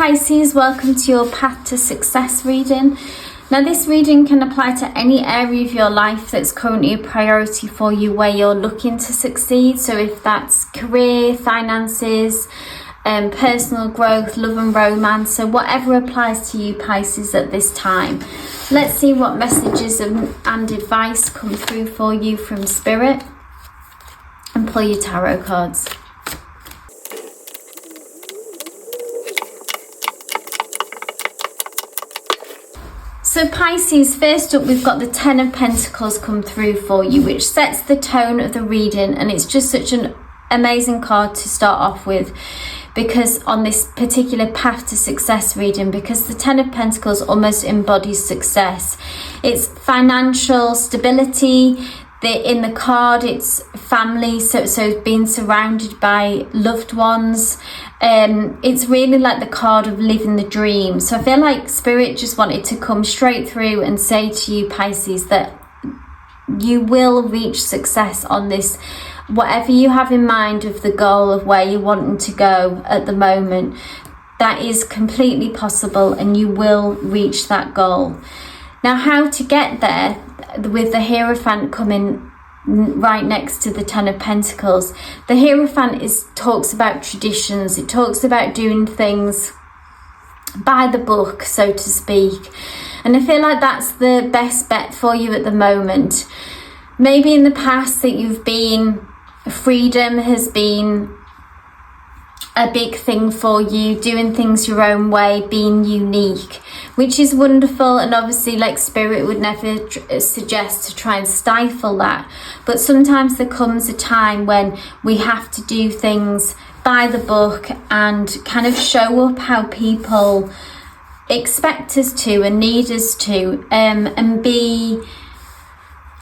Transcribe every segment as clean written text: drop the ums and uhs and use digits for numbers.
Pisces, welcome to your Path to Success reading. Now this reading can apply to any area of your life that's currently a priority for you where you're looking to succeed. So if that's career, finances, personal growth, love and romance, so whatever applies to you Pisces at this time. Let's see what messages and advice come through for you from Spirit, and pull your tarot cards. So Pisces, first up we've got the Ten of Pentacles come through for you, which sets the tone of the reading, and it's just such an amazing card to start off with, because on this particular Path to Success reading, because the Ten of Pentacles almost embodies success. It's financial stability. In the card it's family, so being surrounded by loved ones. It's really like the card of living the dream. So I feel like Spirit just wanted to come straight through and say to you Pisces that you will reach success on this, whatever you have in mind of the goal of where you're wanting to go at the moment. That is completely possible and you will reach that goal. Now how to get there, with the Hierophant coming right next to the Ten of Pentacles. The Hierophant talks about traditions. It talks about doing things by the book, so to speak. And I feel like that's the best bet for you at the moment. Maybe in the past that you've been, freedom has been a big thing for you, doing things your own way, being unique, which is wonderful. And obviously, like, Spirit would never suggest to try and stifle that. But sometimes there comes a time when we have to do things by the book and kind of show up how people expect us to and need us to, and be,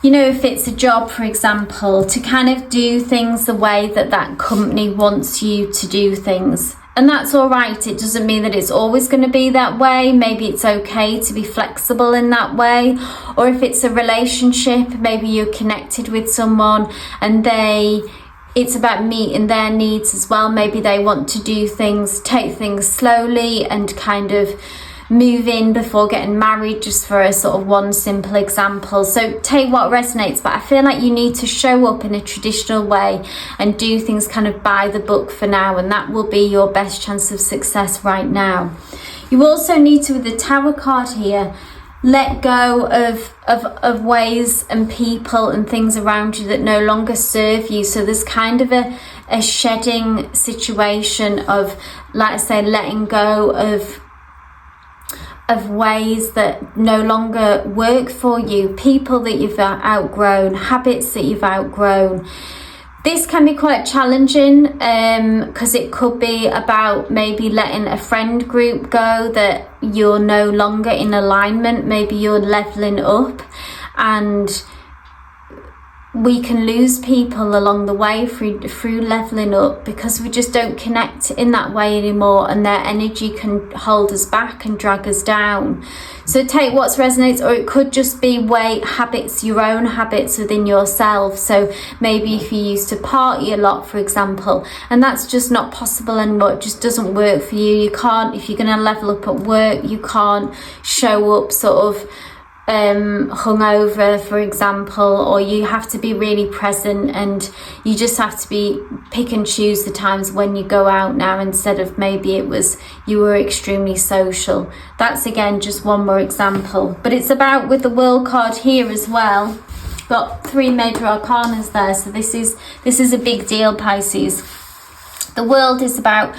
you know, if it's a job, for example, to kind of do things the way that that company wants you to do things. And that's all right. It doesn't mean that it's always going to be that way. Maybe it's okay to be flexible in that way. Or if it's a relationship, maybe you're connected with someone and it's about meeting their needs as well. Maybe they want to do things, take things slowly and kind of move in before getting married, just for a sort of one simple example. So take what resonates, but I feel like you need to show up in a traditional way and do things kind of by the book for now, and that will be your best chance of success right now. You also need to, with the Tower card here, let go of ways and people and things around you that no longer serve you. So there's kind of a shedding situation of, like I say, letting go of ways that no longer work for you, people that you've outgrown, habits that you've outgrown. This can be quite challenging because it could be about maybe letting a friend group go that you're no longer in alignment. Maybe you're leveling up, and we can lose people along the way through leveling up because we just don't connect in that way anymore, and their energy can hold us back and drag us down. So take what resonates, or it could just be habits, your own habits within yourself. So maybe if you used to party a lot, for example, and that's just not possible anymore, it just doesn't work for you. You can't, if you're going to level up at work, you can't show up sort of hungover, for example, or you have to be really present, and you just have to pick and choose the times when you go out now, instead of maybe it was you were extremely social. That's again just one more example, but it's about, with the World card here as well, got 3 major arcanas there, so this is a big deal, Pisces. The World is about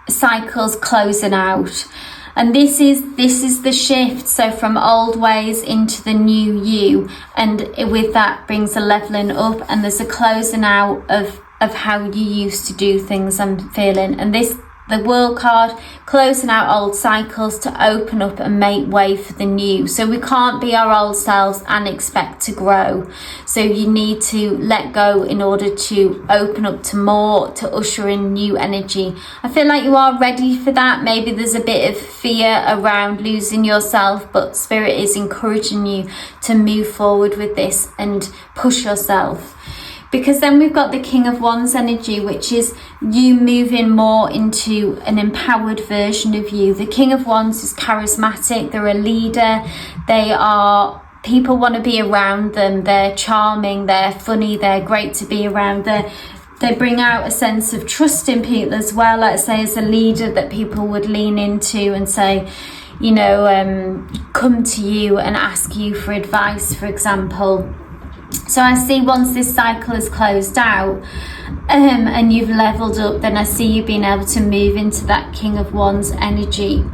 cycles closing out. And this is the shift, so from old ways into the new you, and with that brings a leveling up, and there's a closing out of how you used to do things, I'm feeling. And the World card, closing out old cycles to open up and make way for the new. So we can't be our old selves and expect to grow. So you need to let go in order to open up to more, to usher in new energy. I feel like you are ready for that. Maybe there's a bit of fear around losing yourself, but Spirit is encouraging you to move forward with this and push yourself. Because then we've got the King of Wands energy, which is you moving more into an empowered version of you. The King of Wands is charismatic, they're a leader, people want to be around them, they're charming, they're funny, they're great to be around. They bring out a sense of trust in people as well, like say as a leader that people would lean into and say, you know, come to you and ask you for advice, for example. So I see once this cycle is closed out and you've leveled up, then I see you being able to move into that King of Wands energy.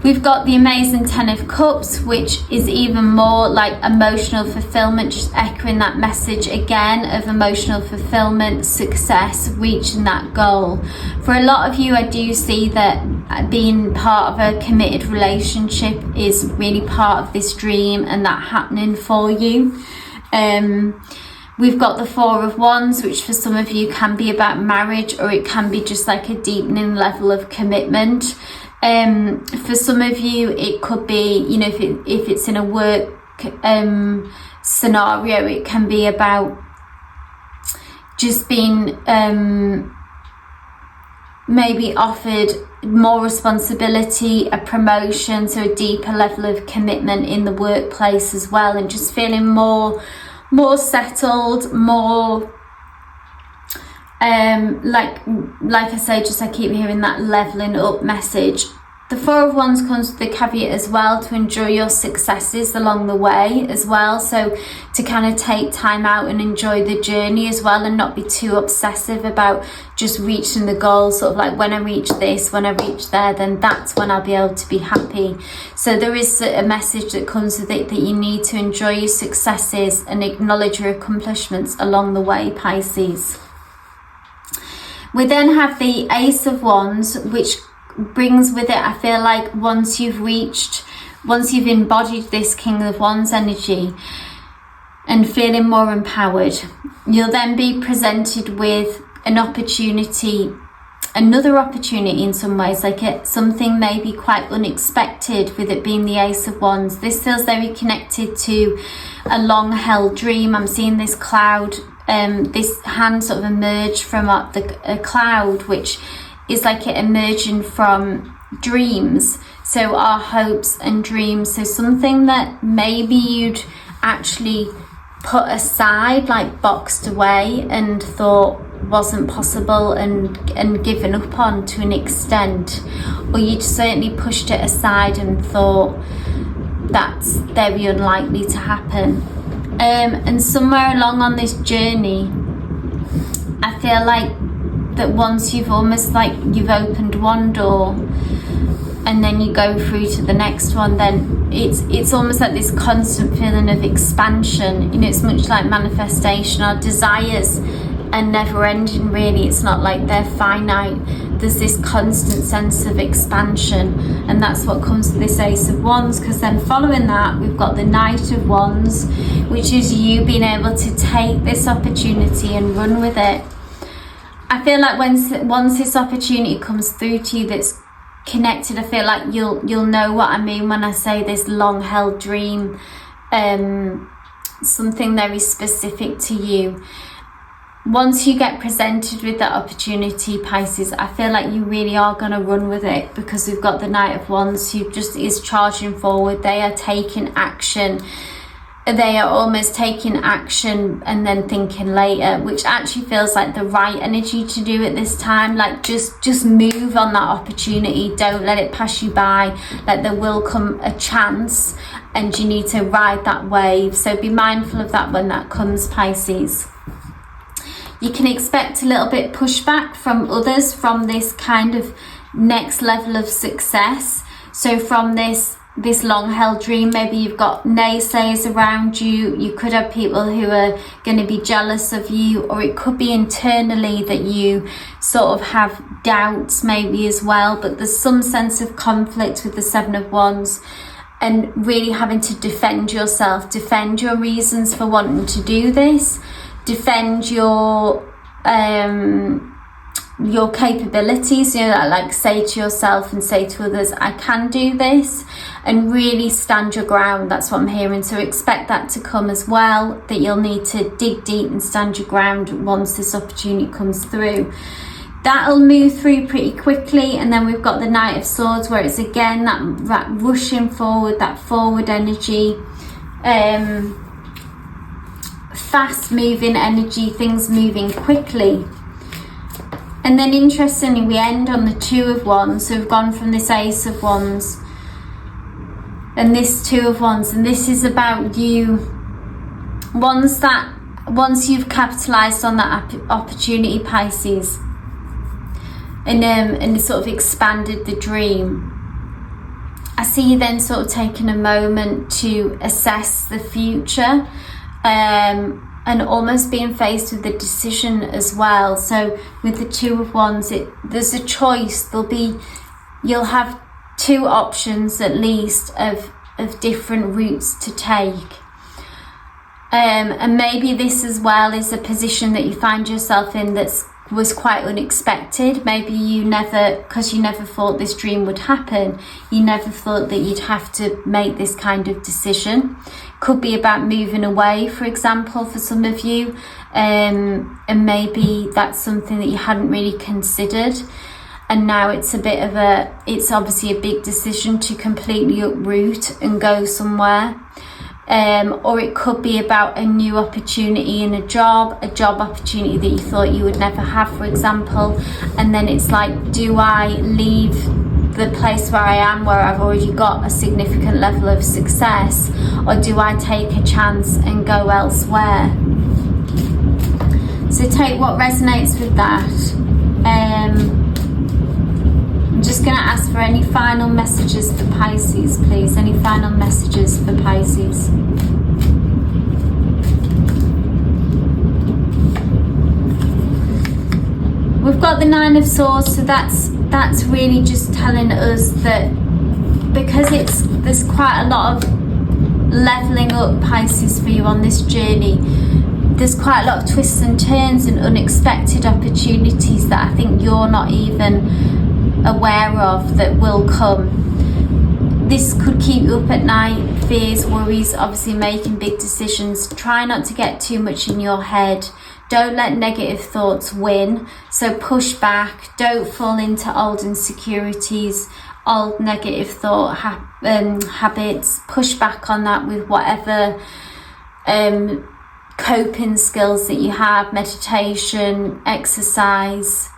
We've got the amazing Ten of Cups, which is even more like emotional fulfillment, just echoing that message again of emotional fulfillment, success, reaching that goal. For a lot of you, I do see that being part of a committed relationship is really part of this dream and that happening for you. We've got the Four of Wands, which for some of you can be about marriage, or it can be just like a deepening level of commitment. For some of you, it could be, you know, if it's in a work scenario, it can be about just being maybe offered more responsibility, a promotion, so a deeper level of commitment in the workplace as well, and just feeling more settled, more like I say, just I keep hearing that leveling up message. The Four of Wands comes with the caveat as well to enjoy your successes along the way as well, so to kind of take time out and enjoy the journey as well, and not be too obsessive about just reaching the goal, sort of like when I reach this, when I reach there, then that's when I'll be able to be happy. So there is a message that comes with it that you need to enjoy your successes and acknowledge your accomplishments along the way, Pisces. We then have the Ace of Wands, which brings with it, I feel like once you've embodied this King of Wands energy and feeling more empowered, you'll then be presented with an opportunity, another opportunity in some ways, like something maybe quite unexpected with it being the Ace of Wands. This feels very connected to a long held dream. I'm seeing this cloud, this hand sort of emerge from a cloud, which is like it emerging from dreams, so our hopes and dreams. So something that maybe you'd actually put aside, like boxed away, and thought wasn't possible and given up on to an extent, or you'd certainly pushed it aside and thought that's very unlikely to happen. And somewhere along on this journey, I feel like that once you've almost like you've opened one door and then you go through to the next one, then it's almost like this constant feeling of expansion. You know, it's much like manifestation. Our desires are never ending, really. It's not like they're finite. There's this constant sense of expansion, and that's what comes with this Ace of Wands. Because then following that, we've got the Knight of Wands, which is you being able to take this opportunity and run with it. I feel like once this opportunity comes through to you that's connected, I feel like you'll know what I mean when I say this long held dream, something very specific to you. Once you get presented with that opportunity, Pisces, I feel like you really are going to run with it, because we've got the Knight of Wands who just is charging forward. They are taking action. They are almost taking action and then thinking later, which actually feels like the right energy to do at this time. Like just move on that opportunity. Don't let it pass you by. Like there will come a chance and you need to ride that wave. So be mindful of that when that comes, Pisces. You can expect a little bit pushback from others from this kind of next level of success. So from this long held dream, maybe you've got naysayers around you. You could have people who are going to be jealous of you, or it could be internally that you sort of have doubts maybe as well. But there's some sense of conflict with the Seven of Wands, and really having to defend yourself, defend your reasons for wanting to do this, defend your your capabilities, like say to yourself and say to others, I can do this, and really stand your ground. That's what I'm hearing. So expect that to come as well, that you'll need to dig deep and stand your ground once this opportunity comes through. That'll move through pretty quickly. And then we've got the Knight of Swords, where it's again that rushing forward, that forward energy, fast moving energy, things moving quickly. And then interestingly, we end on the Two of Wands. So we've gone from this Ace of Wands and this Two of Wands, and this is about you. Once you've capitalized on that opportunity, Pisces, and sort of expanded the dream, I see you then sort of taking a moment to assess the future, and almost being faced with a decision as well. So with the Two of Wands, there's a choice. You'll have two options at least of different routes to take. And maybe this as well is a position that you find yourself in was quite unexpected. Maybe because you never thought this dream would happen, you never thought that you'd have to make this kind of decision. Could be about moving away, for example, for some of you, and maybe that's something that you hadn't really considered, and now it's obviously a big decision to completely uproot and go somewhere. Or it could be about a new opportunity in a job opportunity that you thought you would never have, for example, and then it's like, do I leave the place where I am, where I've already got a significant level of success, or do I take a chance and go elsewhere? So take what resonates with that. I'm just going to ask for any final messages for Pisces, please. Any final messages for Pisces? We've got the Nine of Swords, so that's really just telling us that because there's quite a lot of leveling up, Pisces, for you on this journey. There's quite a lot of twists and turns and unexpected opportunities that I think you're not even aware of that will come. This could keep you up at night, fears, worries, obviously making big decisions. Try not to get too much in your head. Don't let negative thoughts win. So push back. Don't fall into old insecurities, old negative thought habits. Push back on that with whatever coping skills that you have, meditation, exercise,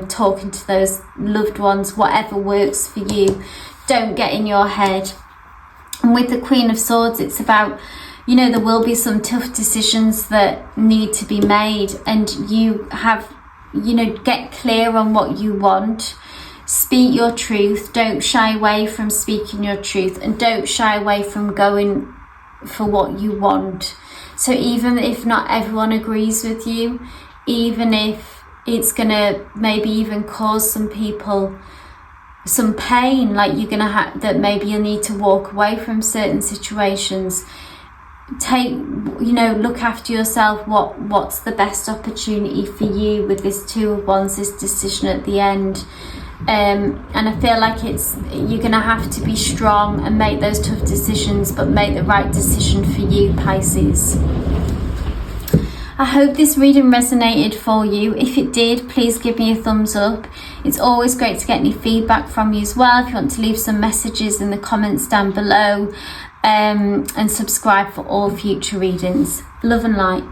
talking to those loved ones, whatever works for you. Don't get in your head. And with the Queen of Swords, it's about, there will be some tough decisions that need to be made, and you have, get clear on what you want. Speak your truth. Don't shy away from speaking your truth, and don't shy away from going for what you want. So even if not everyone agrees with you, even if it's gonna maybe even cause some people some pain, like you're gonna have that, maybe you'll need to walk away from certain situations. Look after yourself. What's the best opportunity for you with this Two of Wands, this decision at the end? And I feel like you're gonna have to be strong and make those tough decisions, but make the right decision for you, Pisces. I hope this reading resonated for you. If it did, please give me a thumbs up. It's always great to get any feedback from you as well. If you want to leave some messages in the comments down below, and subscribe for all future readings. Love and light.